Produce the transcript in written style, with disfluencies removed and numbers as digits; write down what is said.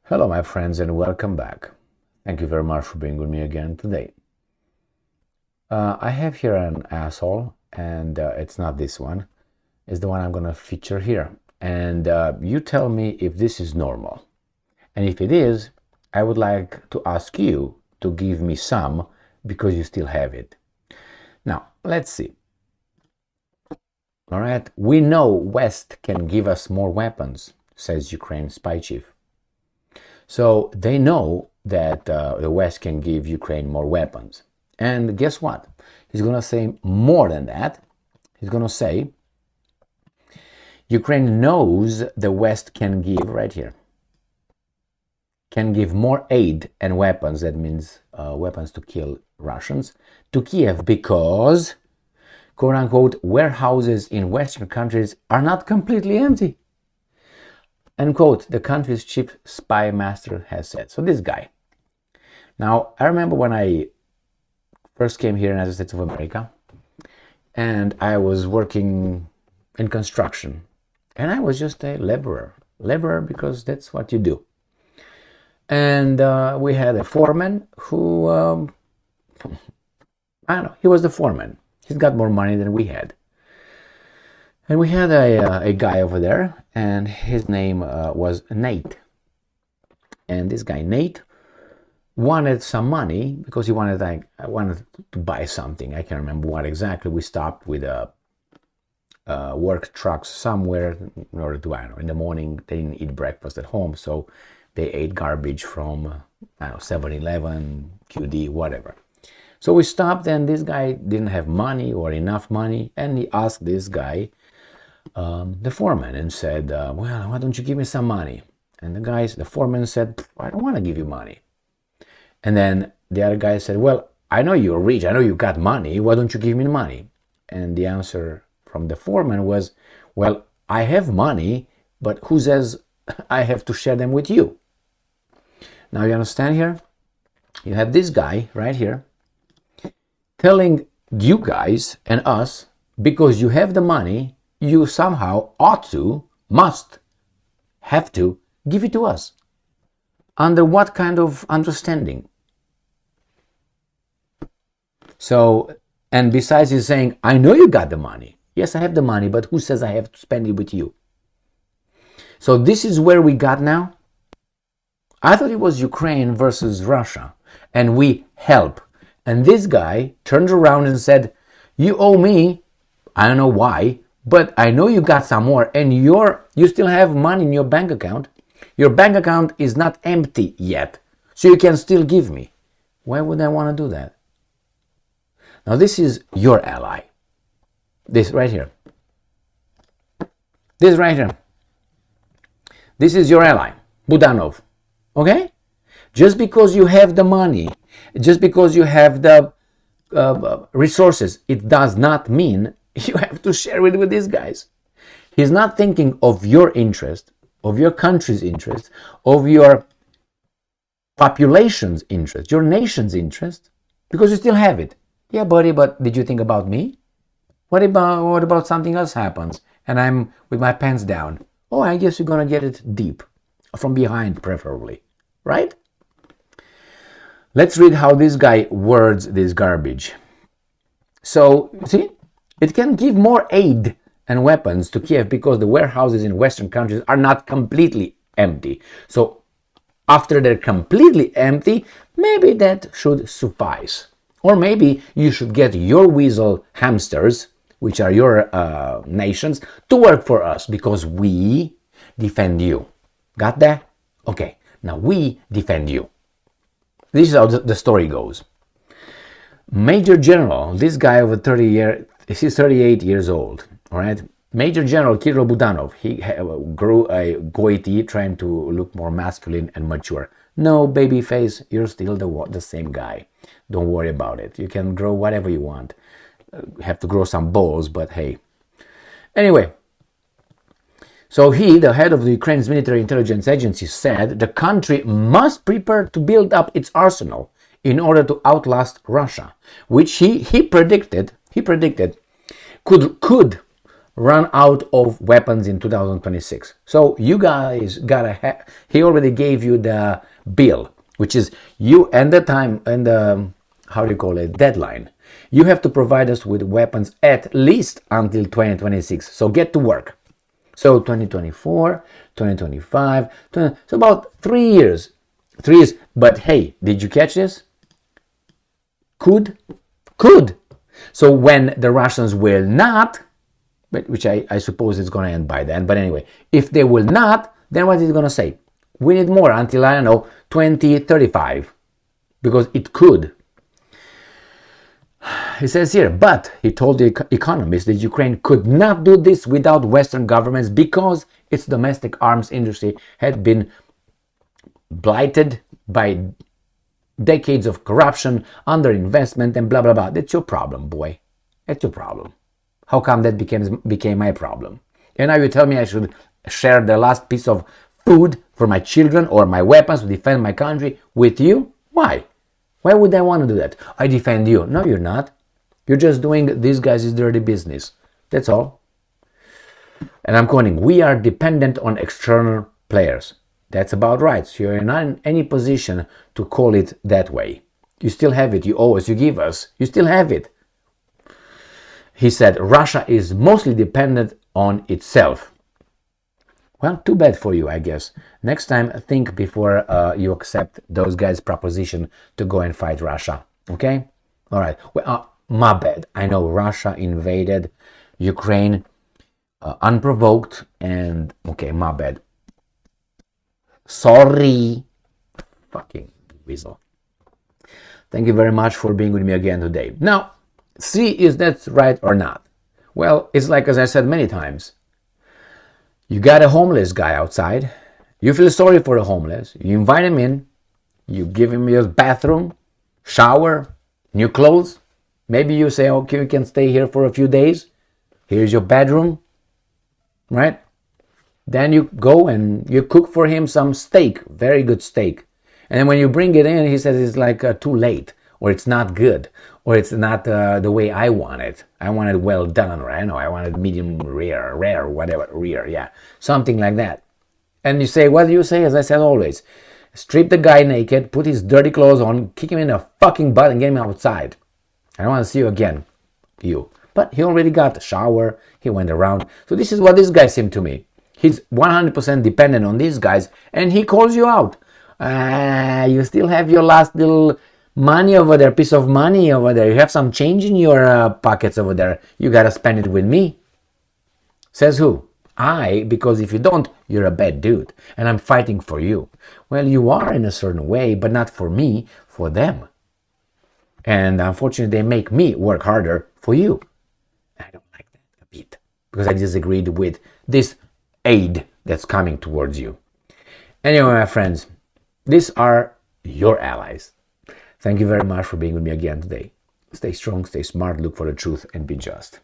Hello, my friends, and welcome back. Thank you very much for being with me again today. I have here an asshole, and it's not this one. It's the one I'm going to feature here. And you tell me if this is normal. And if it is, I would like to ask you to give me some because you still have it. Now, let's see. All right, we know West can give us more weapons, says Ukraine spy chief. So they know that the West can give Ukraine more weapons. And guess what? He's going to say more than that. He's going to say Ukraine knows the West can give, right here, can give more aid and weapons, that means weapons to kill Russians, to Kiev because, quote unquote, warehouses in Western countries are not completely empty. End quote, the country's chief spy master has said. So this guy. Now, I remember when I first came here in the United States of America, and I was working in construction, and I was just a laborer. Laborer because that's what you do. And we had a foreman who, I don't know, he was the foreman. He's got more money than we had. And we had a guy over there, and his name was Nate. And this guy, Nate, wanted some money because he wanted to buy something. I can't remember what exactly. We stopped with work trucks somewhere in order to, I don't know, in the morning they didn't eat breakfast at home, so they ate garbage from, I don't know, 7-Eleven, QD, whatever. So we stopped, and this guy didn't have money or enough money, and he asked this guy, the foreman, and said, well, why don't you give me some money? And the foreman said, I don't want to give you money. And then the other guy said, well, I know you're rich, I know you got money, why don't you give me money? And the answer from the foreman was, well, I have money, but who says I have to share them with you? Now you understand here? You have this guy right here telling you guys and us, because you have the money, you somehow ought to, must, have to give it to us. Under what kind of understanding? So, and besides, he's saying, I know you got the money. Yes, I have the money, but who says I have to spend it with you? So this is where we got now. I thought it was Ukraine versus Russia, and we help. And this guy turned around and said, you owe me, I don't know why, but I know you got some more, and you still have money in your bank account. Your bank account is not empty yet, so you can still give me. Why would I want to do that? Now this is your ally. This right here. This right here. This is your ally, Budanov. Okay? Just because you have the money, just because you have the resources, it does not mean you have to share it with these guys. He's not thinking of your interest, of your country's interest, of your population's interest, your nation's interest, because you still have it. Yeah, buddy, but did you think about me? What about something else happens and I'm with my pants down? Oh, I guess you're gonna get it deep, from behind preferably, right? Let's read how this guy words this garbage. So, see, it can give more aid and weapons to Kiev because the warehouses in Western countries are not completely empty. So, after they're completely empty, maybe that should suffice. Or maybe you should get your weasel hamsters, which are your nations, to work for us because we defend you. Got that? Okay, now we defend you. This is how the story goes. Major General, this guy over he's 38 years old, all right? Major General Kirill Budanov, he grew a goatee trying to look more masculine and mature. No, baby face, you're still the same guy. Don't worry about it. You can grow whatever you want. Have to grow some balls, but hey. Anyway, so he, the head of the Ukraine's military intelligence agency, said the country must prepare to build up its arsenal in order to outlast Russia, which he predicted could run out of weapons in 2026. So you guys gotta he already gave you the bill, which is you and the time and the, how do you call it, deadline. You have to provide us with weapons at least until 2026. So get to work. So 2024, 2025, so about 3 years. 3 years. But hey, did you catch this? Could. So when the Russians will not, which I suppose it's going to end by then, but anyway, if they will not, then what is it going to say? We need more until, I don't know, 2035, because it could. He says here, but he told the Economist that Ukraine could not do this without Western governments because its domestic arms industry had been blighted by decades of corruption, underinvestment, and blah, blah, blah. That's your problem, boy. That's your problem. How come that became my problem? And now you tell me I should share the last piece of food for my children or my weapons to defend my country with you? Why? Why would I want to do that? I defend you. No, you're not. You're just doing these guys' dirty business. That's all. And I'm quoting, we are dependent on external players. That's about right. So you're not in any position to call it that way. You still have it. You owe us. You give us. You still have it. He said Russia is mostly dependent on itself. Well, too bad for you, I guess. Next time, think before you accept those guys' proposition to go and fight Russia. Okay? All right. Well, my bad. I know Russia invaded Ukraine unprovoked, and okay, my bad. Sorry. Fucking weasel. Thank you very much for being with me again today. Now, see if that's right or not. Well, it's like, as I said many times, you got a homeless guy outside. You feel sorry for the homeless. You invite him in. You give him your bathroom, shower, new clothes. Maybe you say, okay, you can stay here for a few days. Here's your bedroom, right? Then you go and you cook for him some steak, very good steak. And then when you bring it in, he says it's like too late, or it's not good, or it's not the way I want it. I want it well done, or I know I want it medium rare, whatever, rare, yeah, something like that. And you say, what do you say? As I said always, strip the guy naked, put his dirty clothes on, kick him in the fucking butt and get him outside. I don't want to see you again, you. But he already got the shower, he went around. So this is what this guy seemed to me. He's 100% dependent on these guys, and he calls you out. You still have your last little money over there, piece of money over there. You have some change in your pockets over there. You gotta spend it with me. Says who? I, because if you don't, you're a bad dude, and I'm fighting for you. Well, you are in a certain way, but not for me, for them. And unfortunately, they make me work harder for you. I don't like that a bit, because I disagreed with this aid that's coming towards you. Anyway, my friends, these are your allies. Thank you very much for being with me again today. Stay strong, stay smart, look for the truth, and be just.